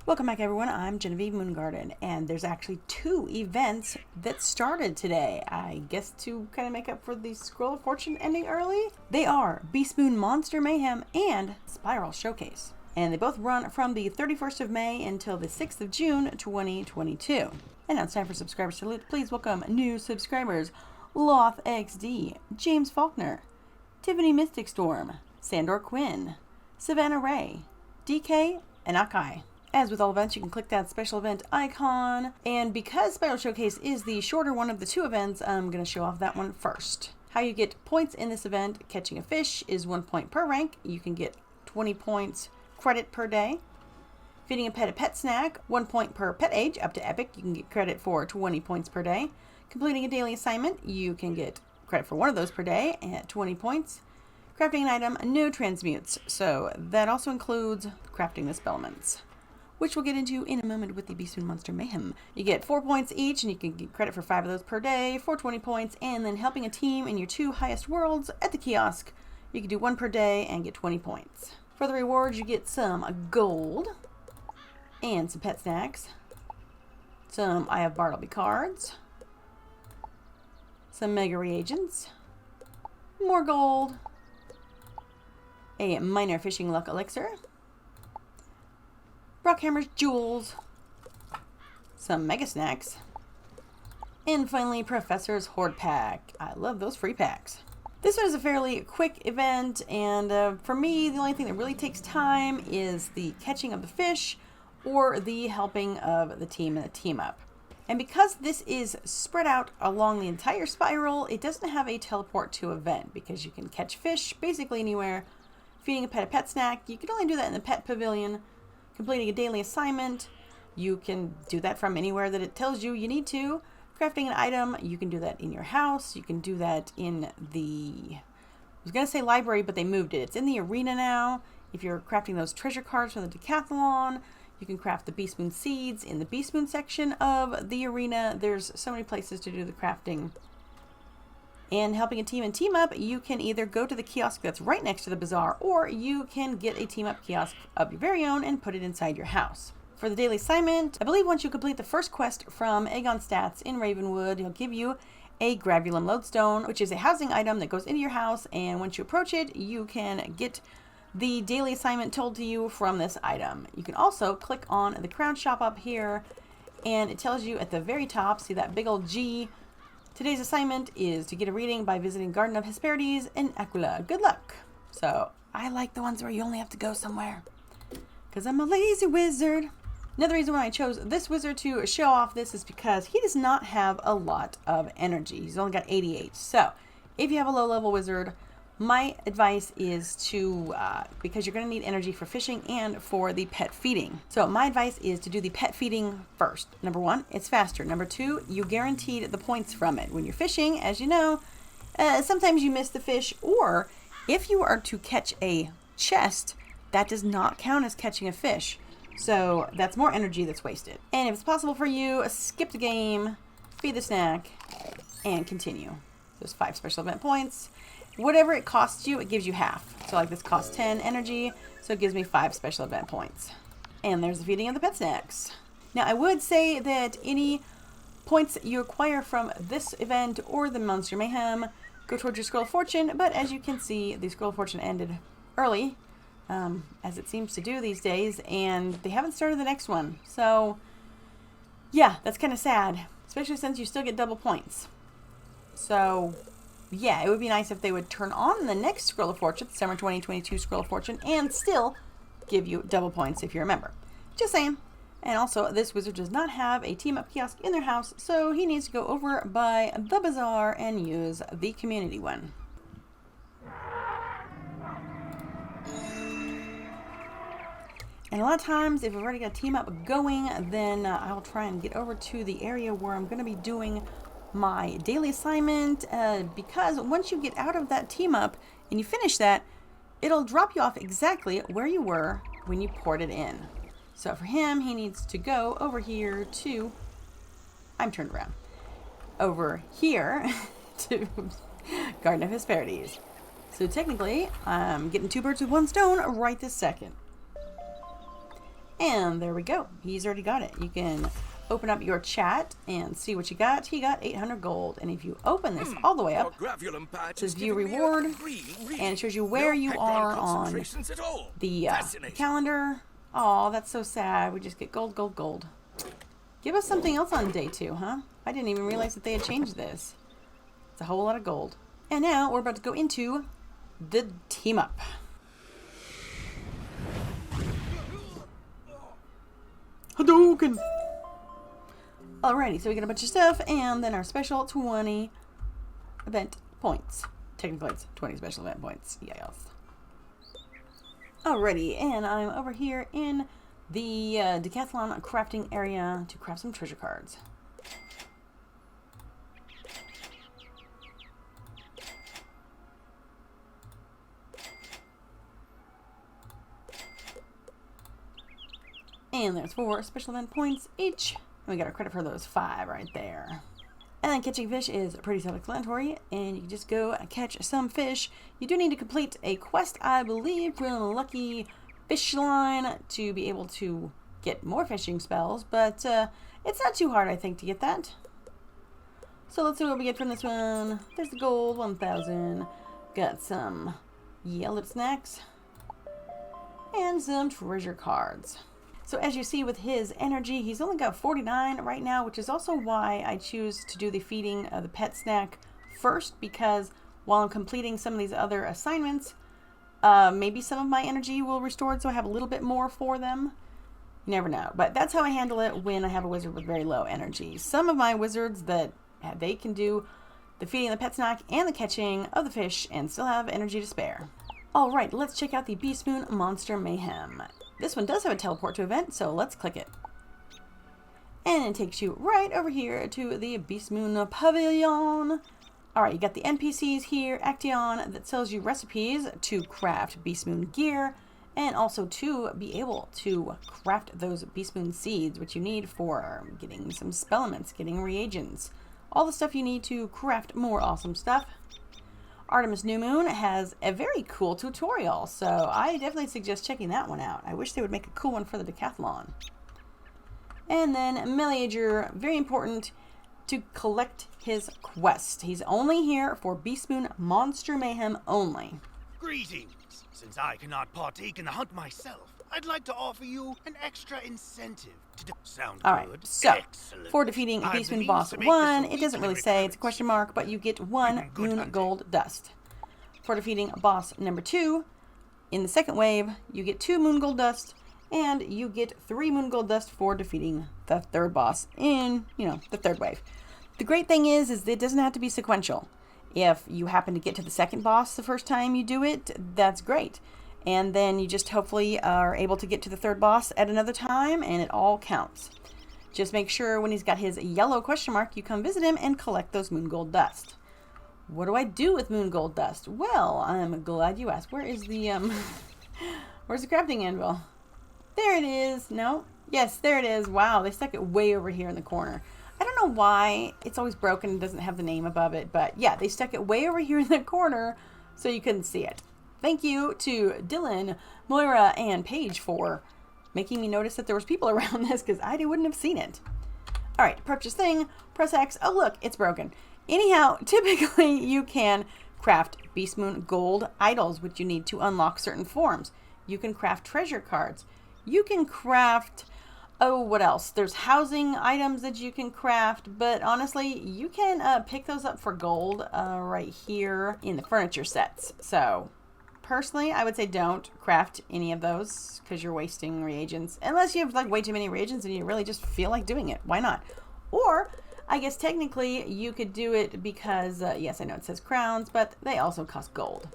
Welcome back everyone, I'm Genevieve Moongarden, and there's actually two events that started today. I guess to kind of make up for the Scroll of Fortune ending early. They are Beastmoon Monster Mayhem and Spiral Showcase. And they both run from the 31st of May until the 6th of June 2022. And now it's time for subscribers to loot. Please welcome new subscribers. Loth XD, James Faulkner, Tiffany Mystic Storm, Sandor Quinn, Savannah Ray, DK, and Akai. As with all events, you can click that special event icon, and because Spiral Showcase is the shorter one of the two events, I'm going to show off that one first. How you get points in this event: catching a fish is 1 point per rank. You can get 20 points credit per day. Feeding a pet snack, 1 point per pet age, up to epic. You can get credit for 20 points per day. Completing a daily assignment, you can get credit for one of those per day at 20 points. Crafting an item, no transmutes, so that also includes crafting the spellments, which we'll get into in a moment with the Beastmoon Monster Mayhem. You get 4 points each, and you can get credit for 5 of those per day for 20 points, and then helping a team in your 2 highest worlds at the kiosk, you can do 1 per day and get 20 points. For the rewards, you get some gold, and some pet snacks, some I Have Bartleby cards, some mega reagents, more gold, a minor fishing luck elixir, Brockhammer's jewels, some mega snacks, and finally Professor's Horde Pack. I love those free packs. This one is a fairly quick event, and for me, the only thing that really takes time is the catching of the fish or the helping of the team in the team up. And because this is spread out along the entire spiral, it doesn't have a teleport to event because you can catch fish basically anywhere. Feeding a pet snack, you can only do that in the pet pavilion. Completing a daily assignment, you can do that from anywhere that it tells you you need to. Crafting an item, you can do that in your house. You can do that in the, I was going to say library, but they moved it. It's in the arena now. If you're crafting those treasure cards from the decathlon, you can craft the Beastmoon seeds in the Beastmoon section of the arena. There's so many places to do the crafting. And helping a team and team up, you can either go to the kiosk that's right next to the bazaar, or you can get a team up kiosk of your very own and put it inside your house. For the daily assignment, I believe once you complete the first quest from Aegon Stats in Ravenwood, he'll give you a Gravulum Lodestone, which is a housing item that goes into your house, and once you approach it, you can get the daily assignment told to you from this item. You can also click on the crown shop up here, and it tells you at the very top, see that big old G? Today's assignment is to get a reading by visiting Garden of Hesperides in Aquila. Good luck. So I like the ones where you only have to go somewhere, because I'm a lazy wizard. Another reason why I chose this wizard to show off this is because he does not have a lot of energy. He's only got 88. So if you have a low level wizard, my advice is to, because you're going to need energy for fishing and for the pet feeding. So my advice is to do the pet feeding first. Number 1, it's faster. Number 2, you guaranteed the points from it. When you're fishing, as you know, sometimes you miss the fish, or if you are to catch a chest, that does not count as catching a fish. So that's more energy that's wasted. And if it's possible for you, skip the game, feed the snack, and continue. There's 5 special event points. Whatever it costs you, it gives you half. So like this costs 10 energy, so it gives me 5 special event points. And there's the feeding of the pet snacks. Now I would say that any points that you acquire from this event or the Monster Mayhem go towards your Scroll of Fortune, but as you can see, the Scroll of Fortune ended early, as it seems to do these days, and they haven't started the next one. So yeah, that's kind of sad, especially since you still get double points. So yeah, it would be nice if they would turn on the next Scroll of Fortune, the Summer 2022 Scroll of Fortune, and still give you double points if you're a member. Just saying. And also, this wizard does not have a team-up kiosk in their house, so he needs to go over by the bazaar and use the community one. And a lot of times, if I've already got a team-up going, then I'll try and get over to the area where I'm going to be doing my daily assignment, because once you get out of that team up and you finish that, it'll drop you off exactly where you were when you poured it in. So for him, he needs to go over here to, I'm turned around, over here to Garden of Hesperides. So technically, I'm getting 2 birds with 1 stone right this second. And there we go. He's already got it. You can open up your chat and see what you got. He got 800 gold. And if you open this all the way up, it says view reward. And it shows you where you are on the calendar. Oh, that's so sad. We just get gold, gold, gold. Give us something else on day 2, huh? I didn't even realize that they had changed this. It's a whole lot of gold. And now we're about to go into the team up. Hadouken! Alrighty, so we get a bunch of stuff, and then our special 20 event points. Technically, it's 20 special event points. Yes. Alrighty, and I'm over here in the decathlon crafting area to craft some treasure cards. And there's 4 special event points each. And we got our credit for those 5 right there. And then catching fish is pretty self-explanatory, and you can just go catch some fish. You do need to complete a quest, I believe, for a lucky fish line to be able to get more fishing spells, but it's not too hard, I think, to get that. So let's see what we get from this one. There's the gold, 1,000. Got some yellow snacks and some treasure cards. So as you see with his energy, he's only got 49 right now, which is also why I choose to do the feeding of the pet snack first, because while I'm completing some of these other assignments, maybe some of my energy will restore, so I have a little bit more for them. You never know. But that's how I handle it when I have a wizard with very low energy. Some of my wizards that they can do the feeding of the pet snack and the catching of the fish and still have energy to spare. Alright, let's check out the Beastmoon Monster Mayhem. This one does have a teleport to event, so let's click it. And it takes you right over here to the Beastmoon Pavilion. Alright, you got the NPCs here, Action, that sells you recipes to craft Beastmoon gear, and also to be able to craft those Beastmoon seeds, which you need for getting some spell elements, getting reagents, all the stuff you need to craft more awesome stuff. Artemis New Moon has a very cool tutorial, so I definitely suggest checking that one out. I wish they would make a cool one for the decathlon. And then Meleager, very important to collect his quest. He's only here for Beastmoon Monster Mayhem only. Greetings. Since I cannot partake in the hunt myself, I'd like to offer you an extra incentive to sound good. Alright, so Excellent. for defeating Beastmoon Boss 1, it doesn't really say, it's a question mark, but you get 1 Moon Gold Dust. For defeating Boss number 2, in the second wave, you get 2 Moon Gold Dust, and you get 3 Moon Gold Dust for defeating the third boss in, the third wave. The great thing is it doesn't have to be sequential. If you happen to get to the second boss the first time you do it, that's great. And then you just hopefully are able to get to the third boss at another time, and it all counts. Just make sure when he's got his yellow question mark, you come visit him and collect those Moon Gold Dust. What do I do with Moon Gold Dust? Well, I'm glad you asked. Where is the, where's the crafting anvil? There it is. No? Yes, there it is. Wow, they stuck it way over here in the corner. I don't know why it's always broken and doesn't have the name above it, but yeah, they stuck it way over here in the corner so you couldn't see it. Thank you to Dylan, Moira, and Paige for making me notice that there was people around this, because I wouldn't have seen it. Alright, purchase thing, press X. Oh look, it's broken. Anyhow, typically you can craft Beastmoon gold idols, which you need to unlock certain forms. You can craft treasure cards. You can craft... oh, what else? There's housing items that you can craft, but honestly, you can pick those up for gold right here in the furniture sets. So, personally, I would say don't craft any of those because you're wasting reagents. Unless you have like way too many reagents and you really just feel like doing it. Why not? Or, I guess technically you could do it because, yes, I know it says crowns, but they also cost gold.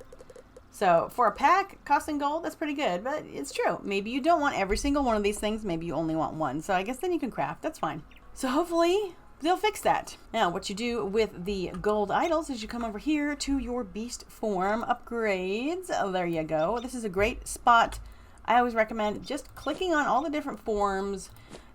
So for a pack costing gold, that's pretty good, but it's true. Maybe you don't want every single one of these things. Maybe you only want one. So I guess then you can craft. That's fine. So hopefully they'll fix that. Now what you do with the gold idols is you come over here to your beast form upgrades. Oh, there you go. This is a great spot. I always recommend just clicking on all the different forms.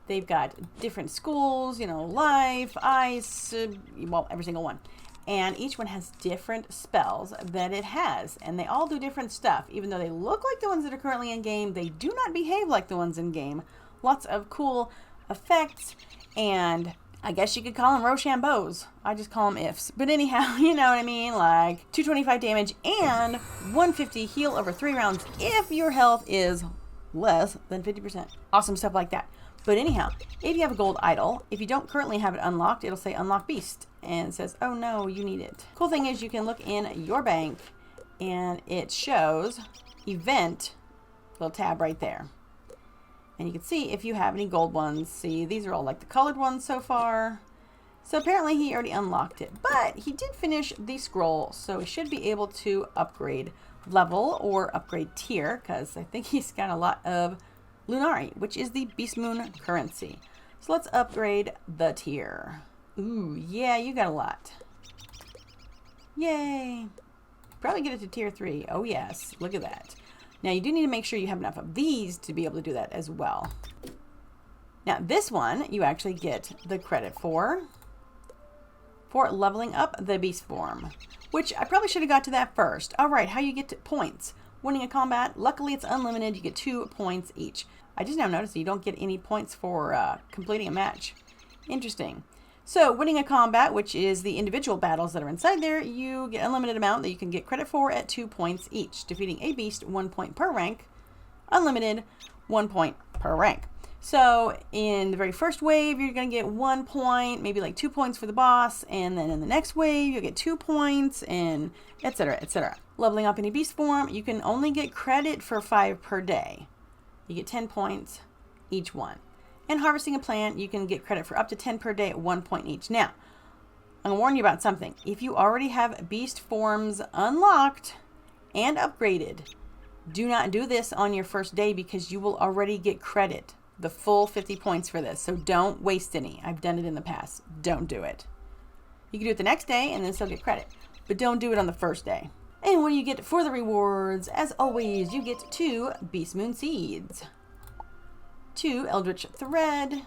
They've got different schools, life, ice, well, every single one. and each one has different spells that it has, and they all do different stuff. Even though they look like the ones that are currently in game, they do not behave like the ones in game. Lots of cool effects, and I guess you could call them Rochambeaus. I just call them ifs. But anyhow, you know what I mean? Like 225 damage and 150 heal over 3 rounds if your health is less than 50%. Awesome stuff like that. But anyhow, if you have a gold idol, if you don't currently have it unlocked, it'll say unlock beast and it says, oh no, you need it. Cool thing is you can look in your bank and it shows event, little tab right there. And you can see if you have any gold ones. See, these are all like the colored ones so far. So apparently he already unlocked it, but he did finish the scroll, so he should be able to upgrade level or upgrade tier, because I think he's got a lot of Lunari, which is the Beastmoon currency. So let's upgrade the tier. Ooh, yeah, you got a lot. Yay. Probably get it to tier 3. Oh yes, look at that. Now you do need to make sure you have enough of these to be able to do that as well. Now this one, you actually get the credit for leveling up the beast form, which I probably should have got to that first. All right, how you get to points. Winning a combat, luckily it's unlimited. You get 2 points each. I just now noticed that you don't get any points for completing a match. Interesting. So winning a combat, which is the individual battles that are inside there, you get unlimited amount that you can get credit for at 2 points each. Defeating a beast, 1 point per rank. Unlimited, 1 point per rank. So in the very first wave, you're going to get 1 point, maybe like 2 points for the boss. And then in the next wave, you'll get 2 points and etc, etc. Leveling up any beast form, you can only get credit for 5 per day. You get 10 points each one. And harvesting a plant, you can get credit for up to 10 per day at 1 point each. Now, I'm going to warn you about something. If you already have beast forms unlocked and upgraded, do not do this on your first day because you will already get credit. The full 50 points for this. So don't waste any. I've done it in the past. Don't do it. You can do it the next day and then still get credit. But don't do it on the first day. And what do you get for the rewards? As always, you get 2 Beastmoon seeds. 2 Eldritch Thread.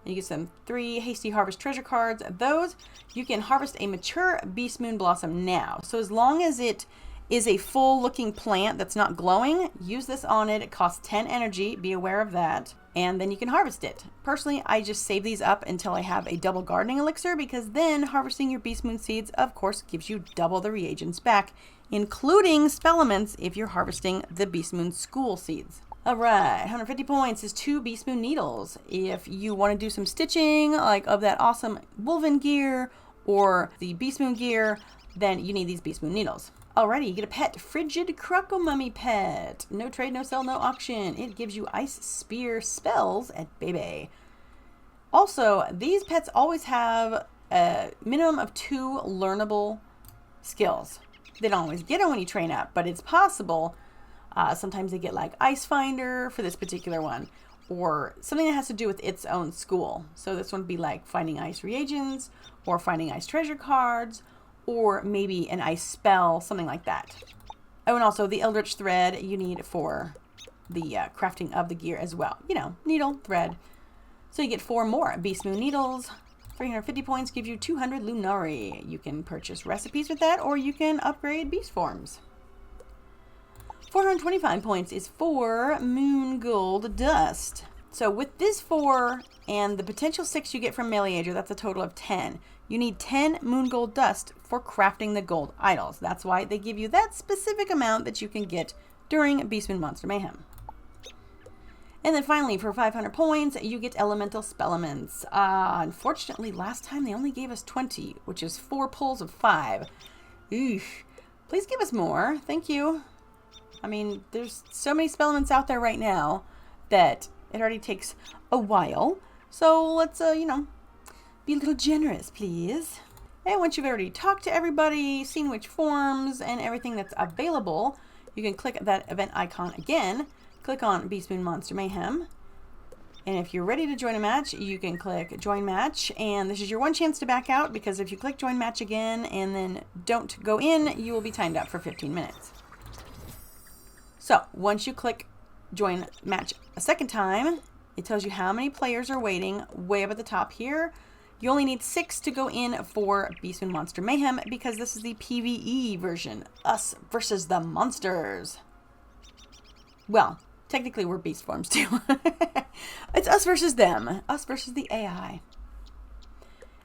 You get some 3 Hasty Harvest treasure cards. Those, you can harvest a mature Beastmoon blossom now. So as long as it is a full looking plant that's not glowing, use this on it. It costs 10 energy, be aware of that. And then you can harvest it. Personally, I just save these up until I have a double gardening elixir, because then harvesting your Beastmoon seeds, of course, gives you double the reagents back, including spell elements if you're harvesting the Beastmoon school seeds. Alright, 150 points is 2 Beastmoon needles. If you want to do some stitching, like of that awesome woven gear or the Beastmoon gear, then you need these Beastmoon needles. Alrighty, you get a pet, Frigid Crocomummy pet. No trade, no sell, no auction. It gives you ice spear spells at Bebe. Also, these pets always have a minimum of 2 learnable skills. They don't always get them when you train up, but it's possible. Sometimes they get like Ice Finder for this particular one, or something that has to do with its own school. So this one would be like finding ice reagents, or finding ice treasure cards, or maybe an ice spell, something like that. Oh, and also the Eldritch Thread you need for the crafting of the gear as well. You know, needle, thread. So you get 4 more Beastmoon needles. 350 points give you 200 Lunari. You can purchase recipes with that, or you can upgrade beast forms. 425 points is 4 Moon Gold Dust. So with this 4 and the potential 6 you get from Meleager, that's a total of 10. You need 10 Moon Gold Dust for crafting the gold idols. That's why they give you that specific amount that you can get during Beastmoon Monster Mayhem. And then finally, for 500 points, you get Elemental Spellements. Unfortunately, last time they only gave us 20, which is 4 pulls of 5. Oof. Please give us more. Thank you. I mean, there's so many Spellements out there right now that it already takes a while. So let's, you know, be a little generous, please. And once you've already talked to everybody, seen which forms and everything that's available, you can click that event icon again. Click on Beastmoon Monster Mayhem. And if you're ready to join a match, you can click Join Match. And this is your one chance to back out, because if you click Join Match again and then don't go in, you will be timed out for 15 minutes. So once you click Join Match a second time, it tells you how many players are waiting way up at the top here. You only need 6 to go in for Beastmoon Monster Mayhem because this is the PvE version. Us versus the monsters. Well, technically we're beast forms too. It's us versus them. Us versus the AI.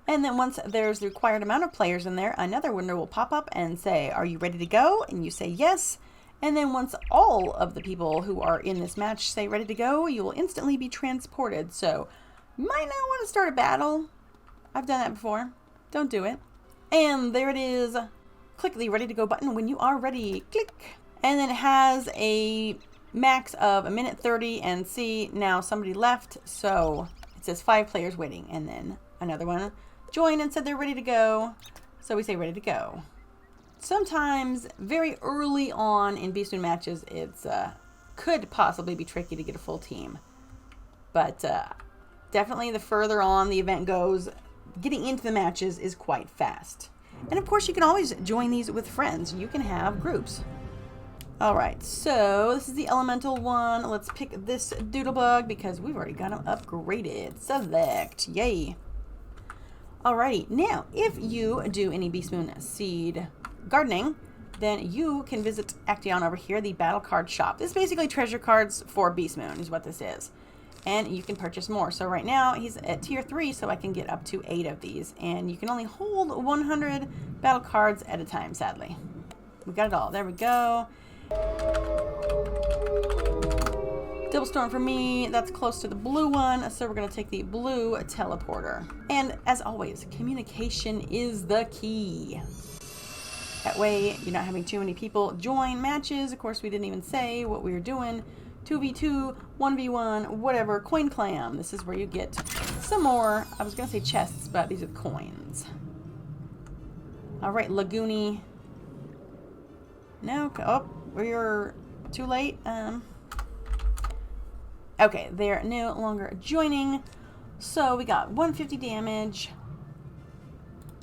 And then once there's the required amount of players in there, another window will pop up and say, are you ready to go? And you say yes. And then once all of the people who are in this match say ready to go, you will instantly be transported. So you might not want to start a battle. I've done that before. Don't do it. And there it is. Click the ready to go button when you are ready. Click. And then it has a max of 1:30 and see now somebody left. So it says 5 players waiting. And then another one joined and said they're ready to go. So we say ready to go. Sometimes very early on in Beastmoon matches, it's could possibly be tricky to get a full team. But definitely the further on the event goes, getting into the matches is quite fast. And of course you can always join these with friends. You can have groups. Alright, so this is the elemental one. Let's pick this doodlebug because we've already got him upgraded. Select. Yay. Alrighty, now if you do any Beastmoon seed gardening, then you can visit Action over here, the battle card shop. This is basically treasure cards for Beastmoon is what this is. And you can purchase more. So right now he's at tier 3, so I can get up to 8 of these. And you can only hold 100 battle cards at a time, sadly. We got it all. There we go. Double storm for me. That's close to the blue one, so we're going to take the blue teleporter. And as always, communication is the key. That way you're not having too many people join matches. Of course, we didn't even say what we were doing. 2v2, 1v1, whatever. Coin clam. This is where you get some more, I was going to say chests, but these are coins. Alright, Lagoony. No, oh, we're too late. Okay, they're no longer joining. So we got 150 damage.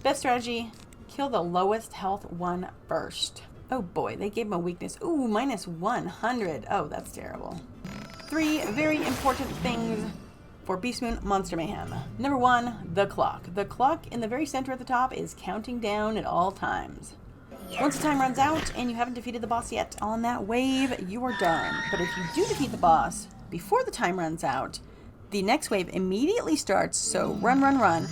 Best strategy, kill the lowest health one first. Oh boy, they gave him a weakness. Ooh, minus 100. Oh, that's terrible. 3 very important things for Beastmoon Monster Mayhem. Number 1, the clock. The clock in the very center at the top is counting down at all times. Once the time runs out and you haven't defeated the boss yet on that wave, you are done. But if you do defeat the boss before the time runs out, the next wave immediately starts, so run, run, run.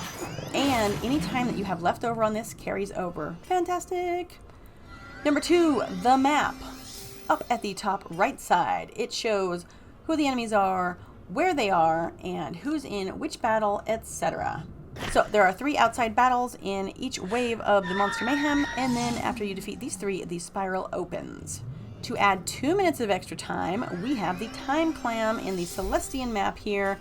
And any time that you have left over on this carries over. Fantastic! Number 2, the map. Up at the top right side, it shows who the enemies are, where they are, and who's in which battle, etc. So there are 3 outside battles in each wave of the Monster Mayhem, and then after you defeat these 3, the spiral opens. To add 2 minutes of extra time, we have the time clam in the Celestian map here,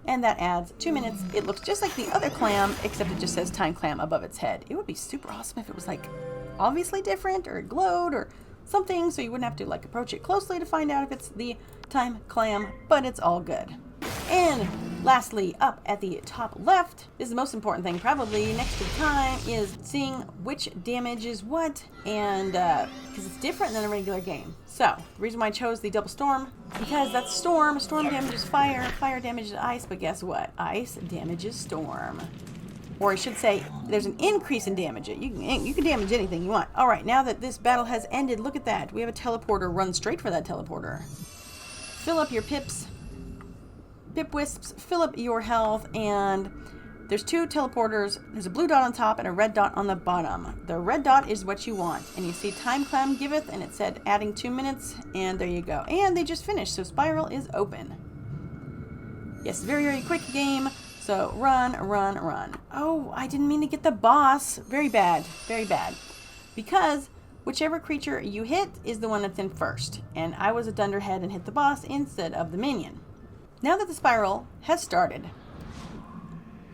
and that adds 2 minutes. It looks just like the other clam, except it just says time clam above its head. It would be super awesome if it was like obviously different, or it glowed, or something, so you wouldn't have to like approach it closely to find out if it's the time clam, but it's all good. And lastly, up at the top left is the most important thing, probably next to the time, is seeing which damage is what, and because it's different than a regular game. So the reason why I chose the double storm, because that's storm. Storm damages fire, fire damages ice, but guess what? Ice damages storm. Or I should say, there's an increase in damage. You can damage anything you want. All right, now that this battle has ended, look at that. We have a teleporter. Run straight for that teleporter. Fill up your pips. Pip wisps, fill up your health, and there's 2 teleporters. There's a blue dot on top and a red dot on the bottom. The red dot is what you want, and you see time clam giveth, and it said adding 2 minutes, and there you go. And they just finished, so spiral is open. Yes, very, very quick game. So run, run, run. Oh, I didn't mean to get the boss. Very bad, very bad. Because whichever creature you hit is the one that's in first, and I was a dunderhead and hit the boss instead of the minion. Now that the spiral has started,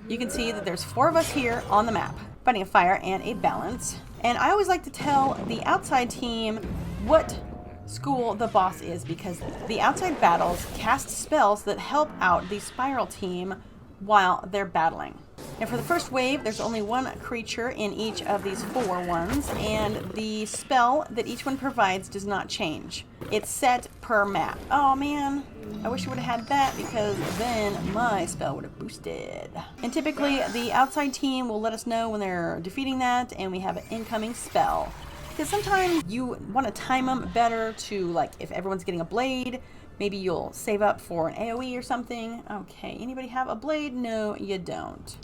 you can see that there's 4 of us here on the map, fighting a fire and a balance. And I always like to tell the outside team what school the boss is, because the outside battles cast spells that help out the spiral team while they're battling. And for the first wave, there's only one creature in each of these 4 ones, and the spell that each one provides does not change. It's set per map. Oh man, I wish I would have had that, because then my spell would have boosted. And typically, the outside team will let us know when they're defeating that, and we have an incoming spell. Because sometimes you want to time them better to, like, if everyone's getting a blade, maybe you'll save up for an AoE or something. Okay, anybody have a blade? No, you don't.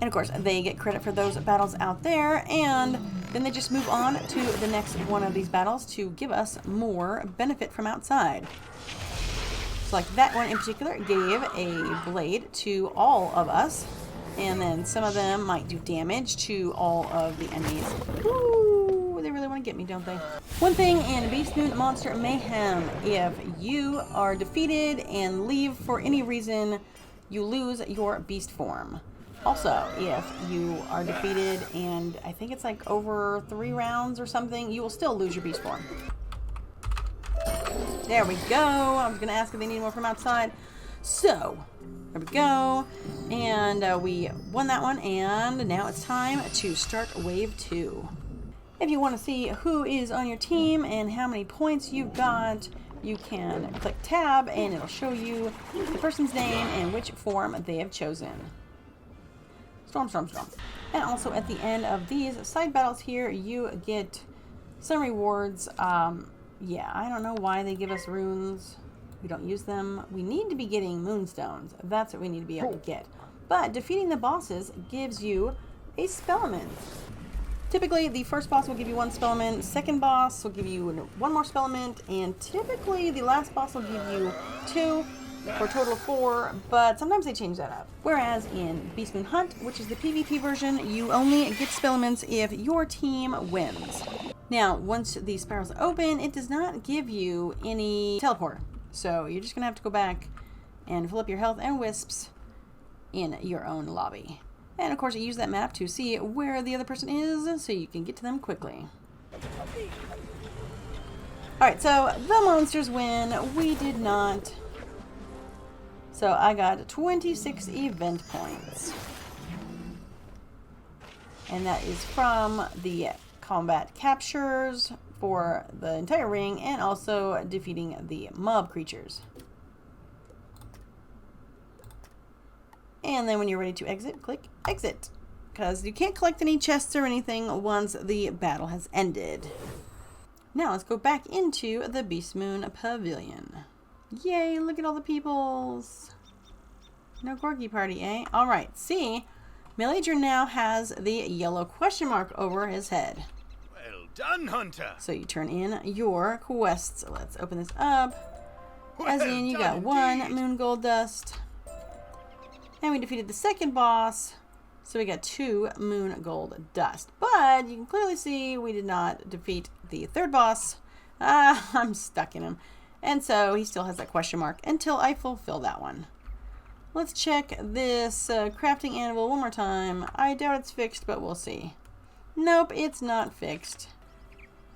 And of course, they get credit for those battles out there, and then they just move on to the next one of these battles to give us more benefit from outside. So like that one in particular gave a blade to all of us, and then some of them might do damage to all of the enemies. Ooh, they really want to get me, don't they? One thing in Beastmoon Monster Mayhem, if you are defeated and leave for any reason, you lose your beast form. Also, if you are defeated and I think it's like over 3 rounds or something, you will still lose your beast form. There we go. I was going to ask if they need more from outside. So, there we go. And we won that one, and now it's time to start wave 2. If you want to see who is on your team and how many points you've got, you can click tab and it'll show you the person's name and which form they have chosen. Storm, storm, storm. And also at the end of these side battles here, you get some rewards. Yeah, I don't know why they give us runes. We don't use them. We need to be getting moonstones. That's what we need to be able to get. But defeating the bosses gives you a spellman. Typically, the first boss will give you 1 spellman. Second boss will give you 1 more spellman. And typically, the last boss will give you 2. For a total of 4, but sometimes they change that up. Whereas in Beastmoon Hunt, which is the PvP version, you only get spellments if your team wins. Now, once the spirals open, it does not give you any teleport. So you're just going to have to go back and fill up your health and wisps in your own lobby. And of course, you use that map to see where the other person is so you can get to them quickly. Alright, so the monsters win. We did not. So I got 26 event points. And that is from the combat captures for the entire ring and also defeating the mob creatures. And then when you're ready to exit, click exit. Because you can't collect any chests or anything once the battle has ended. Now let's go back into the Beastmoon Pavilion. Yay, look at all the peoples. No Gorky party, eh? Alright, see? Meleager now has the yellow question mark over his head. Well done, Hunter. So you turn in your quests. Let's open this up. As in, you got 1 moon gold dust. And we defeated the second boss. So we got 2 moon gold dust. But you can clearly see we did not defeat the third boss. I'm stuck in him. And so he still has that question mark until I fulfill that one. Let's check this crafting anvil one more time. I doubt it's fixed, but we'll see. Nope, it's not fixed.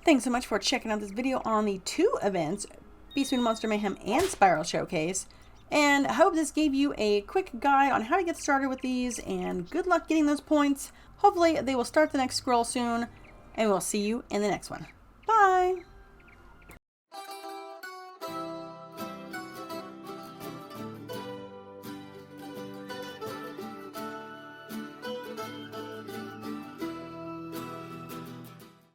Thanks so much for checking out this video on the 2 events, Beastmoon Monster Mayhem and Spiral Showcase. And I hope this gave you a quick guide on how to get started with these, and good luck getting those points. Hopefully they will start the next scroll soon, and we'll see you in the next one. Bye!